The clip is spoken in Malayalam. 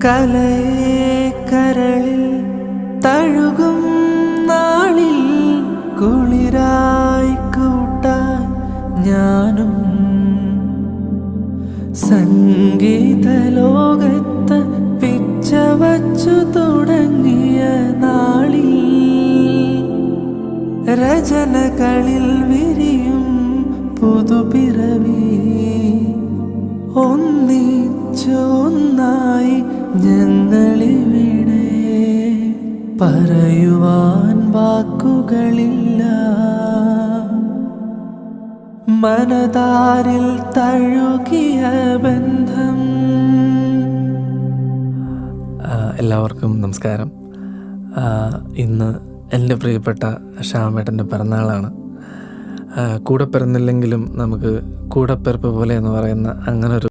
കലയെ കരളിൽ തഴുകും നാളിൽ കുളിരായി കൂട്ടാൻ ഞാനും സംഗീത ലോകത്ത് പിച്ച വച്ചു തുടങ്ങിയ നാളിൽ രചനകളിൽ വിരിയും പുതുപിറവി ഒന്നിച്ചൊന്നായി ഞങ്ങളിവിടെ പറയുവാൻ വാക്കുകളില്ല മനതാരിൽ തഴുകിയ ബന്ധം. എല്ലാവർക്കും നമസ്കാരം. ഇന്ന് എൻ്റെ പ്രിയപ്പെട്ട ശ്യാമേട്ടൻ്റെ പിറന്നാളാണ്. കൂടെ പിറന്നില്ലെങ്കിലും നമുക്ക് കൂടെപ്പിറപ്പ് പോലെ എന്ന് പറയുന്ന അങ്ങനൊരു